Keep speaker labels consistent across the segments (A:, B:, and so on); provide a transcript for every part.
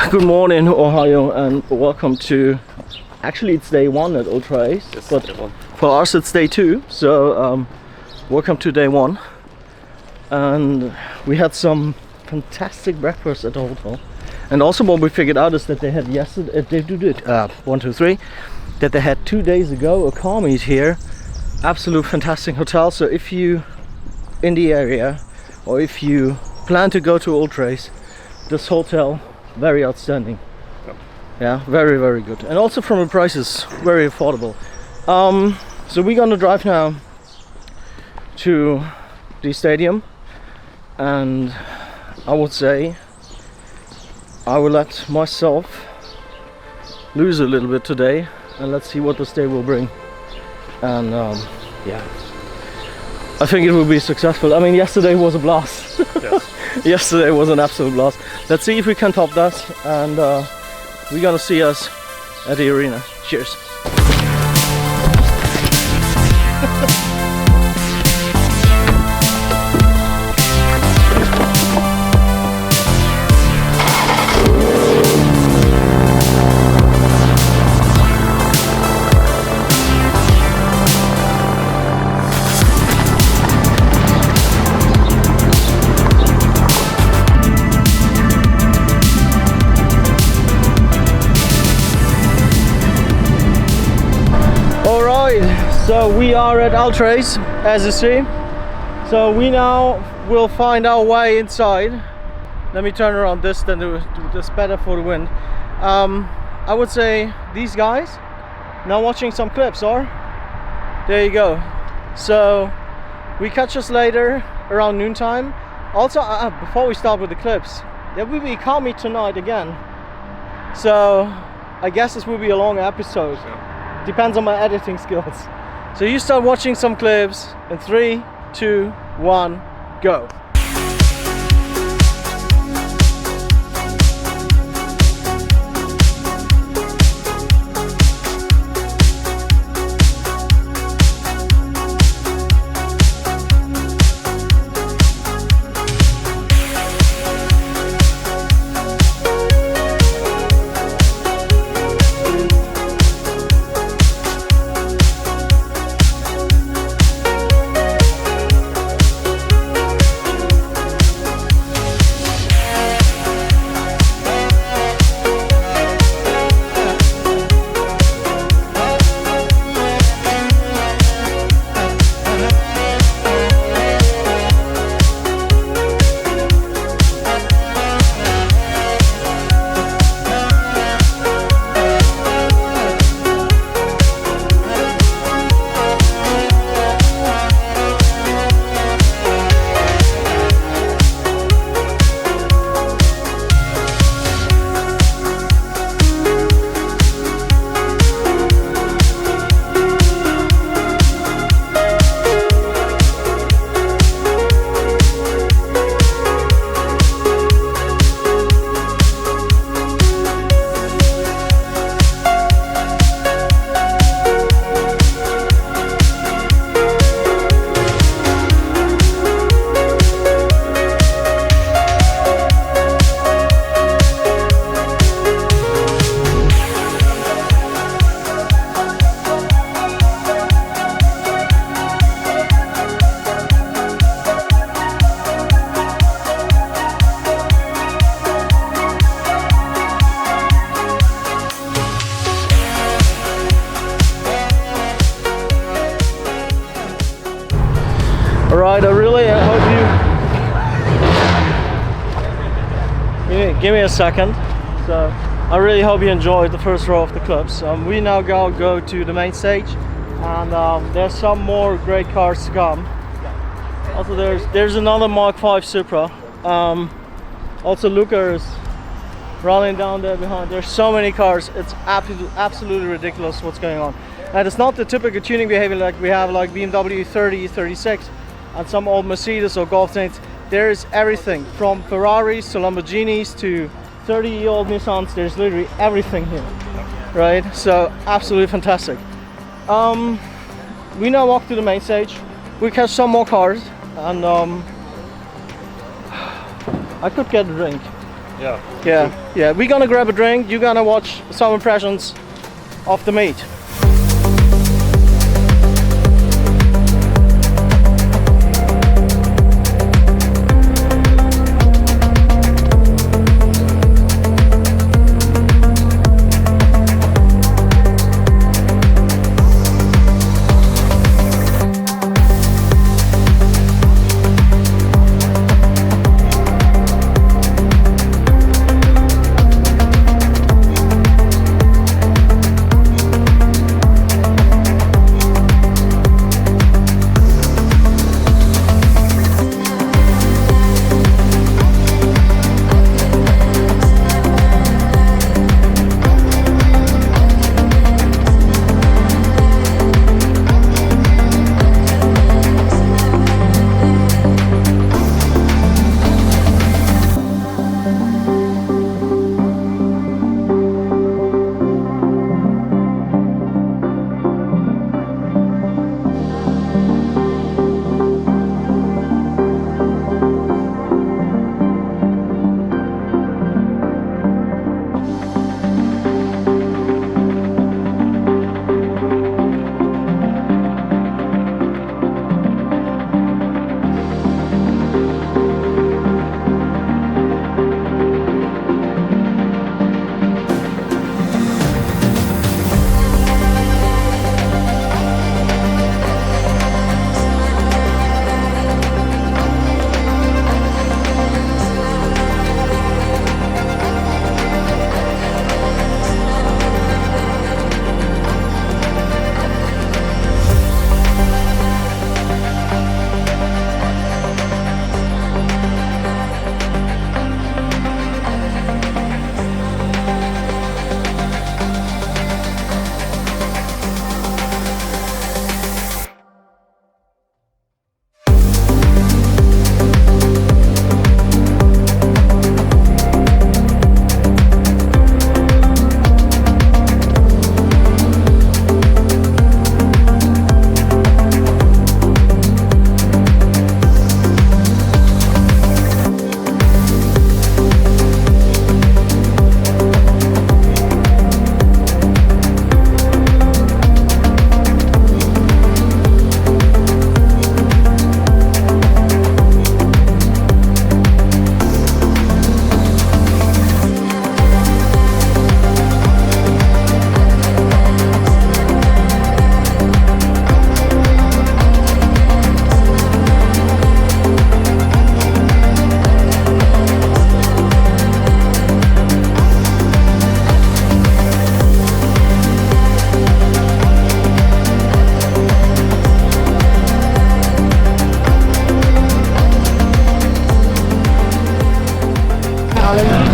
A: Good morning, Ohio, and welcome to. Actually, it's day one at Ultrace, yes, but for us it's day two. So, welcome to day one. And we had some fantastic breakfast at the hotel. And also, what we figured out is that they had yesterday. That they had 2 days ago a car meet here. Absolute fantastic hotel. So if you in the area, or if you plan to go to Ultrace, this hotel. Very outstanding. Yeah, very, very good. And also from the prices, very affordable. So we're gonna drive now to the stadium, and I would say I will let myself lose a little bit today, and let's see what this day will bring. And yeah, I think it will be successful. I mean, yesterday was a blast. Yes. Yesterday was an absolute blast. Let's see if we can top that, and we're gonna see us at the arena. Cheers. So we are at Ultrace, as you see. So we now will find our way inside. Let me turn around this, then do this better for the wind. I would say these guys now watching some clips, or there you go. So we catch us later around noontime. Also, before we start with the clips, there will be a car meet tonight again. So I guess this will be a long episode. Depends on my editing skills. So you start watching some clips in 3, 2, 1, go. Alright, I really hope you... Give me a second. So, I really hope you enjoyed the first row of the clips. We now go to the main stage, and there's some more great cars to come. Also, there's another Mark V Supra. Also, Luca is running down there behind. There's so many cars. It's absolutely ridiculous what's going on. And it's not the typical tuning behavior like we have, like BMW 30, 36. And some old Mercedes or Golf things. There is everything from Ferraris to Lamborghinis to 30-year-old Nissans. There's literally everything here, right? So absolutely fantastic. We now walk to the main stage. We catch some more cars, and I could get a drink. Yeah. We're gonna grab a drink. You're gonna watch some impressions of the meet.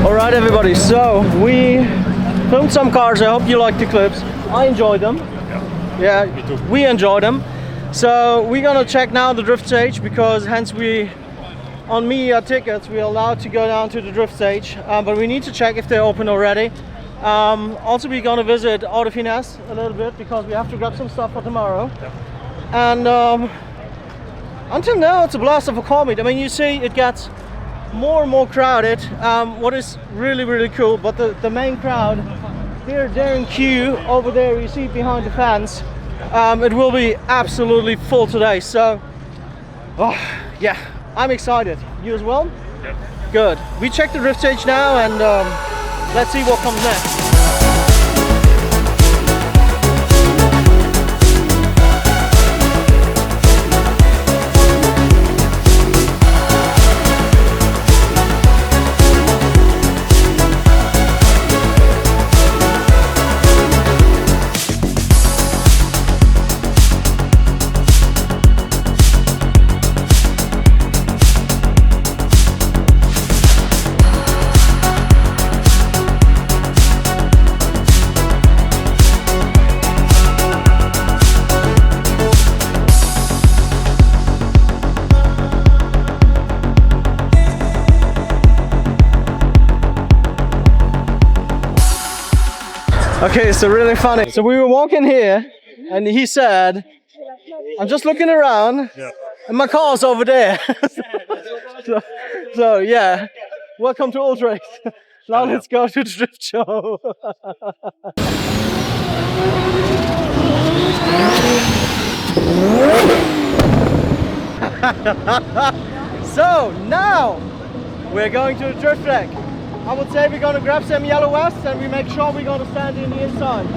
B: Alright everybody, so we filmed some cars. I hope you liked the clips. I enjoyed them. Yeah, me too. We enjoyed them. So we're gonna check now the drift stage, because hence we, on media tickets, we're allowed to go down to the drift stage, but we need to check if they're open already. Also we're gonna visit Auto Finesse a little bit, because we have to grab some stuff for tomorrow. And until now it's a blast of a car meet. I mean, you see it gets more and more crowded, what is really cool, but the main crowd, they're in queue over there, you see behind the fence. It will be absolutely full today, so yeah, I'm excited. You as well? Yeah. Good. We check the drift stage now, and let's see what comes next. Okay, so really funny. So we were walking here, and he said, "I'm just looking around, and my car's over there." so yeah, welcome to Ultrace. Now let's go to the drift show. So now we're going to the drift track. I would say we're going to grab some yellow vests and we make sure we're going to stand in the inside.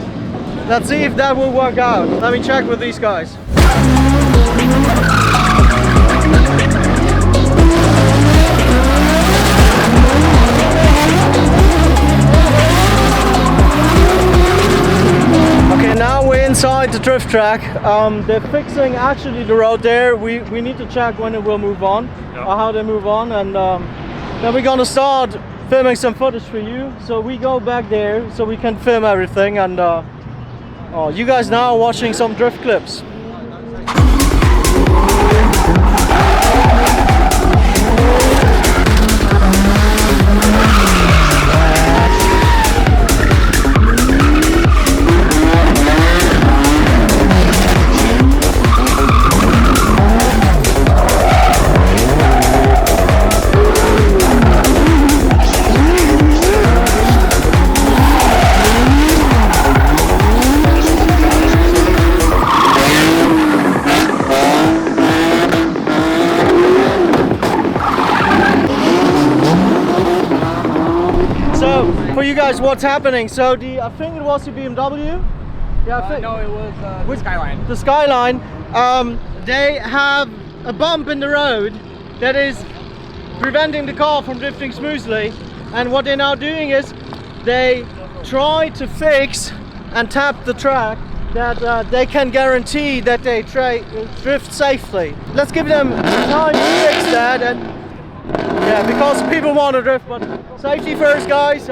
B: Let's see if that will work out. Let me check with these guys. Okay, now we're inside the drift track. They're fixing actually the road there. We need to check when it will move on, or how they move on, and then we're gonna start filming some footage for you. So we go back there so we can film everything, and you guys now are watching some drift clips. For you guys, what's happening? So I think it was the BMW. Yeah, I think
C: no, it was the Skyline.
B: The Skyline. They have a bump in the road that is preventing the car from drifting smoothly. And what they're now doing is they try to fix and tap the track that they can guarantee that they drift safely. Let's give them time to fix that, and yeah, because people want to drift, but safety first, guys.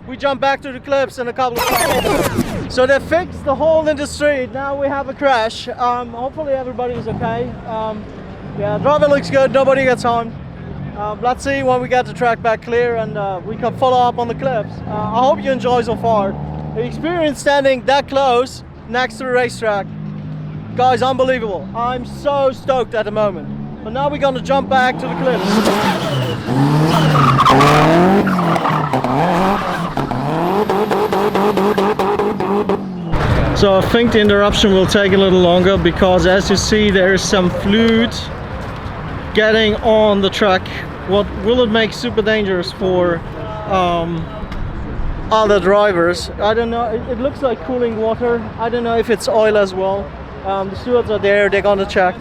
B: We jump back to the clips in a couple of seconds. So they fixed the hole in the street. Now we have a crash. Hopefully everybody is okay. Yeah, driver looks good. Nobody gets harmed. Let's see when we get the track back clear and we can follow up on the clips. I hope you enjoy so far. The experience standing that close next to the racetrack, guys, unbelievable. I'm so stoked at the moment. But now we're gonna jump back to the clips. So I think the interruption will take a little longer because, as you see, there is some fluid getting on the track. What will it make super dangerous for other drivers? I don't know. It looks like cooling water. I don't know if it's oil as well. The stewards are there. They're gonna check.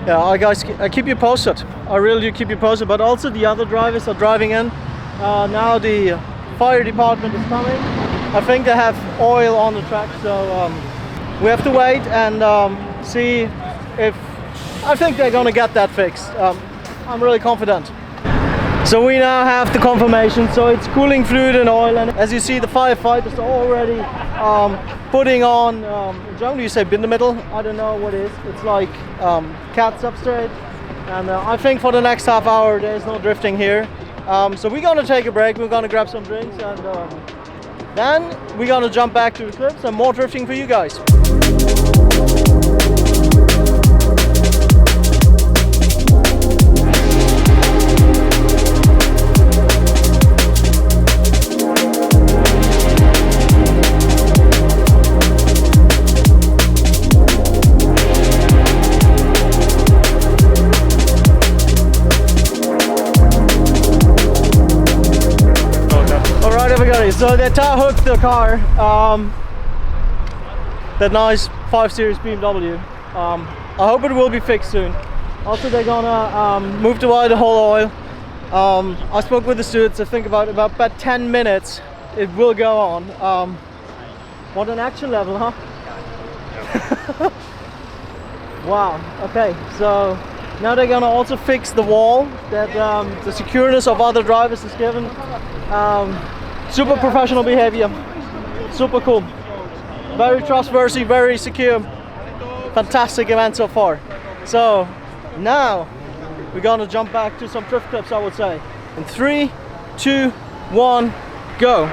B: Yeah, guys, I keep you posted. I really do keep you posted. But also the other drivers are driving in. Now the fire department is coming. I think they have oil on the track, so we have to wait and see if... I think they're gonna get that fixed. I'm really confident. So we now have the confirmation. So it's cooling fluid and oil, and as you see, the firefighters are already putting on, in German you say bindemittel, I don't know what it is. It's like cat substrate, and I think for the next half hour there's no drifting here. So we're gonna take a break, we're gonna grab some drinks, and then we're gonna jump back to the clips and more drifting for you guys. So they tire hooked the car, that nice 5 Series BMW. I hope it will be fixed soon. Also, they're gonna move the whole oil. I spoke with the stewards. I think about 10 minutes it will go on. What an action level, huh? Yeah. Wow. Okay, so now they're gonna also fix the wall that the secureness of other drivers is given. Super professional behavior, super cool, very trustworthy, very secure, fantastic event so far. So now we're gonna jump back to some drift clips, I would say. In 3, 2, 1, go.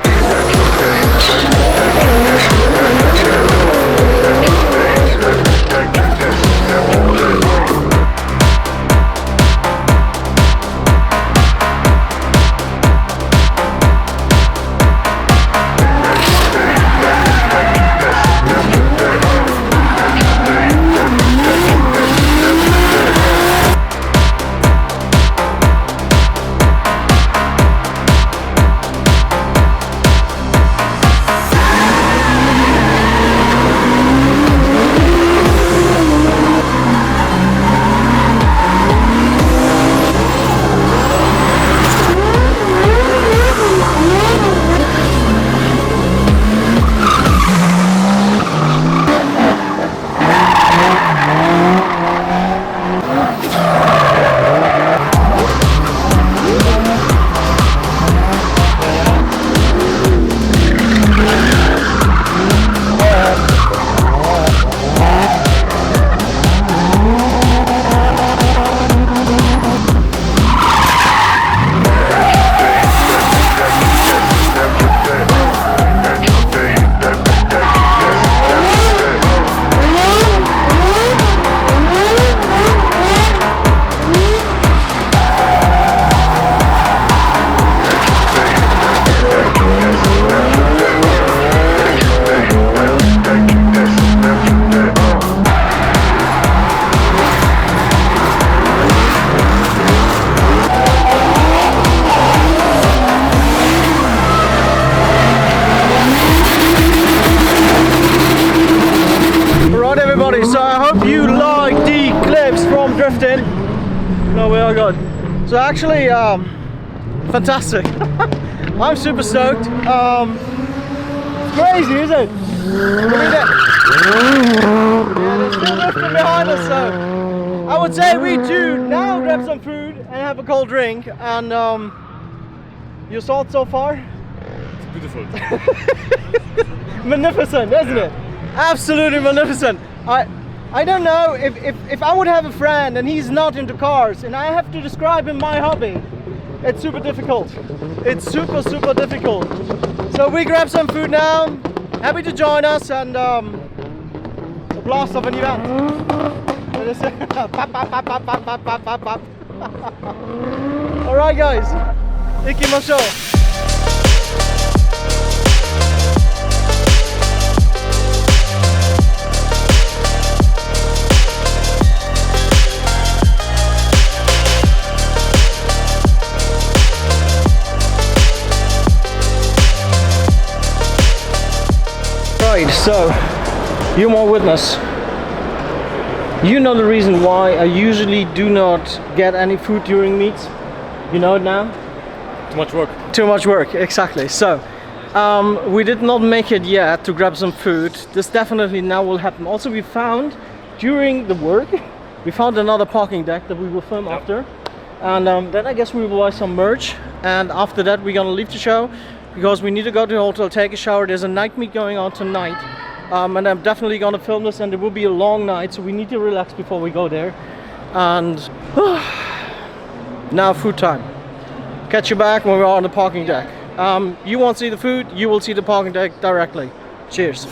B: Alright everybody, so I hope you like the clips from drifting. No, we are good. So actually, fantastic. I'm super stoked. It's crazy, isn't it? Look at that. Yeah, there's still drifting behind us, so I would say we do now grab some food and have a cold drink. And your thoughts so far?
D: It's beautiful.
B: Magnificent, isn't it? Absolutely magnificent. I don't know if I would have a friend and he's not into cars and I have to describe him my hobby, it's super difficult. It's super difficult. So we grab some food now. Happy to join us and a blast of an event. Alright guys, ikimashou. Right, so you're my witness. You know the reason why I usually do not get any food during meets. You know it now?
D: Too much work.
B: Too much work, exactly. So we did not make it yet to grab some food. This definitely now will happen. Also, we found during the work, we found another parking deck that we will film after. And then I guess we will buy some merch. And after that, we're gonna leave the show, because we need to go to the hotel, take a shower. There's a night meet going on tonight, and I'm definitely gonna film this, and it will be a long night, so we need to relax before we go there. And now food time. Catch you back when we're on the parking deck. You won't see the food, you will see the parking deck directly. Cheers.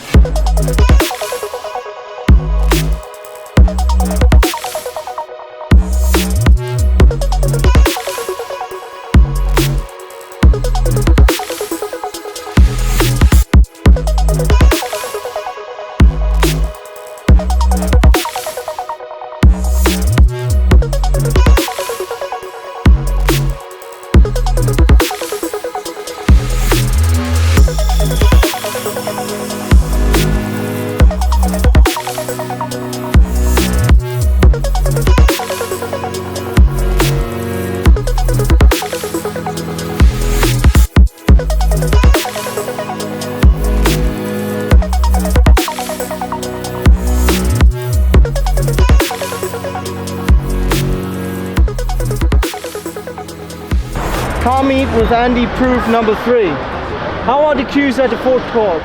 B: Car meet with Andy proof number 3. How are the queues at the fourth court?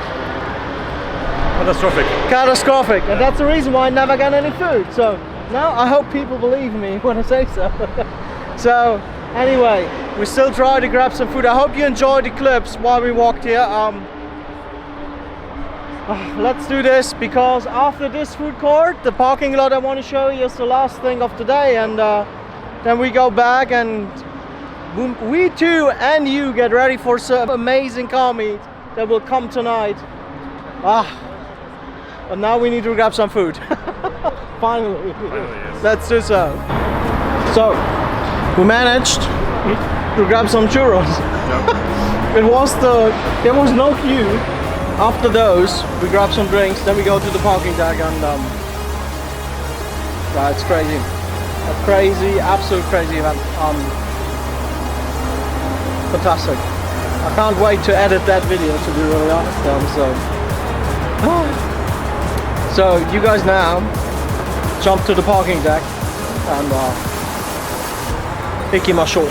D: Catastrophic.
B: Catastrophic, and that's the reason why I never got any food. So now I hope people believe me when I say so. So anyway, we still try to grab some food. I hope you enjoyed the clips while we walked here. Let's do this, because after this food court, the parking lot I want to show you is the last thing of the day, and then we go back and we too and you get ready for some amazing car meet that will come tonight. But now we need to grab some food. Finally,
D: yes.
B: Let's do so. So we managed to grab some churros. Yep. There was no queue. After those, we grab some drinks, then we go to the parking deck, and it's crazy. A crazy, absolute crazy event. Fantastic. I can't wait to edit that video, to be really honest. So you guys now jump to the parking deck and ikimashou.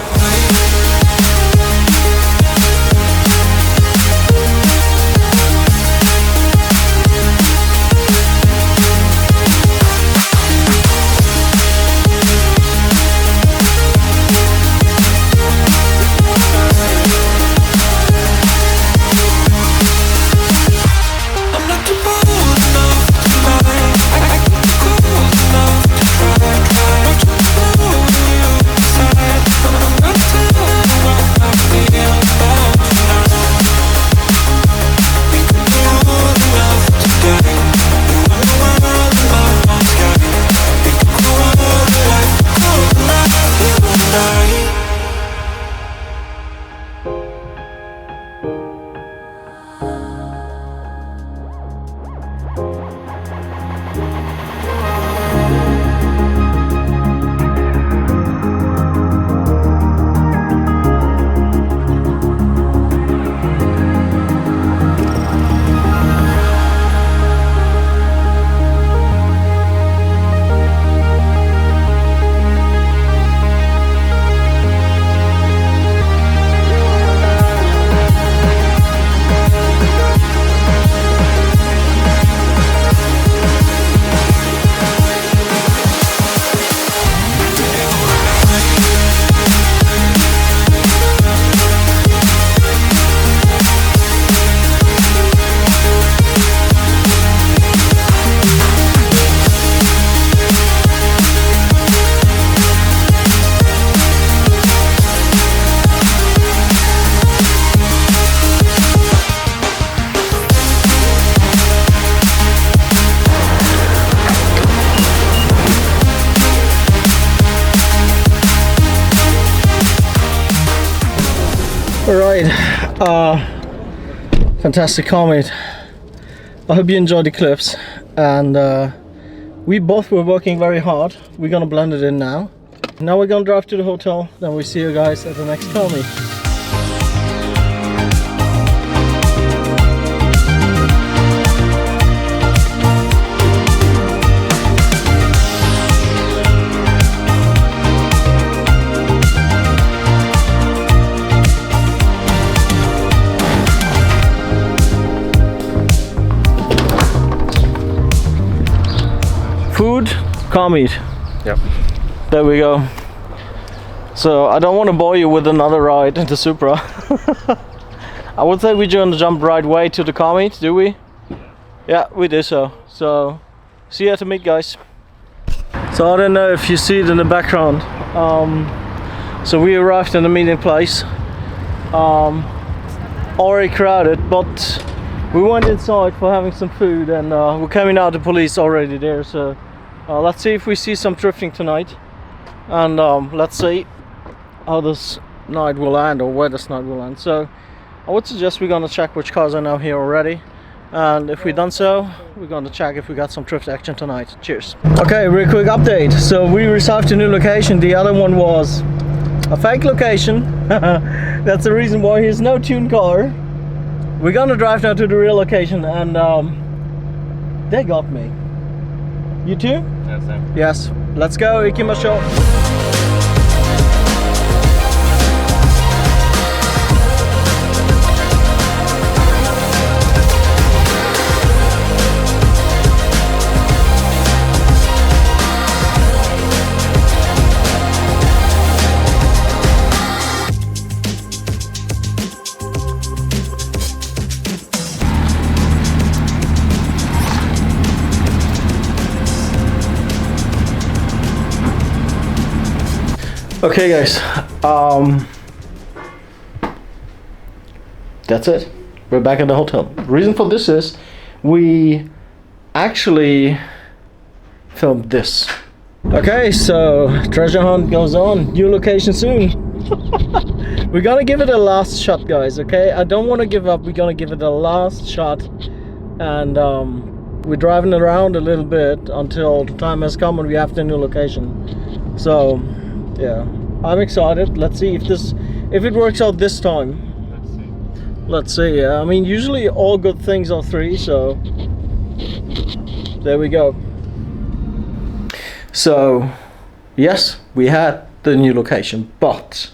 B: Alright, fantastic Comet. I hope you enjoyed the clips, and we both were working very hard. We're gonna blend it in now. Now we're gonna drive to the hotel, then we see you guys at the next Comet. Food, Comet.
D: Yep.
B: There we go. So I don't want to bore you with another ride in the Supra. I would say we're gonna jump right away to the Comet, do we? Yeah, we do so. So see you at the meet, guys. So I don't know if you see it in the background. So we arrived in the meeting place. Already crowded, but we went inside for having some food, and we're coming out. The police already there. So let's see if we see some drifting tonight, and let's see how this night will end, or where this night will end. So I would suggest we're gonna check which cars are now here already, and if we've done so, we're gonna check if we got some drift action tonight. Cheers. Okay, real quick update. So we received a new location. The other one was a fake location. That's the reason why here's no tuned car. We're gonna drive now to the real location, and they got me. You too?
D: Yes, sir.
B: Yes. Let's go, Ikimasho. Okay guys, that's it. We're back at the hotel. The reason for this is we actually filmed this. Okay, so treasure hunt goes on. New location soon. We're gonna give it a last shot, guys, okay? I don't want to give up. We're gonna give it a last shot, and we're driving around a little bit until the time has come and we have the new location. So yeah, I'm excited. Let's see if it works out this time. Let's see. I mean, usually all good things are three, so there we go. So yes, we had the new location, but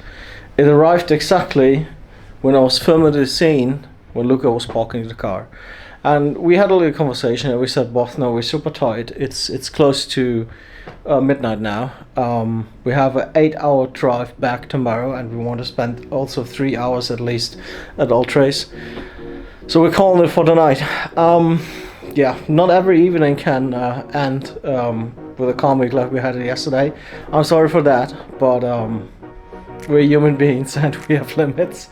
B: it arrived exactly when I was filming the scene when Luca was parking the car. And we had a little conversation, and we said both, no, we're super tired. It's close to midnight now. We have an 8-hour drive back tomorrow, and we want to spend also 3 hours at least at Ultrace. So we're calling it for the night. Yeah, not every evening can end with a comic like we had it yesterday. I'm sorry for that, but we're human beings and we have limits.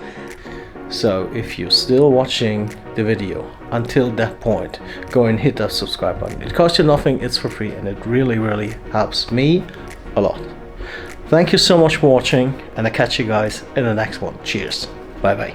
B: So if you're still watching the video until that point, go and hit that subscribe button. It costs you nothing, it's for free, and it really helps me a lot. Thank you so much for watching, and I'll catch you guys in the next one. Cheers. Bye bye.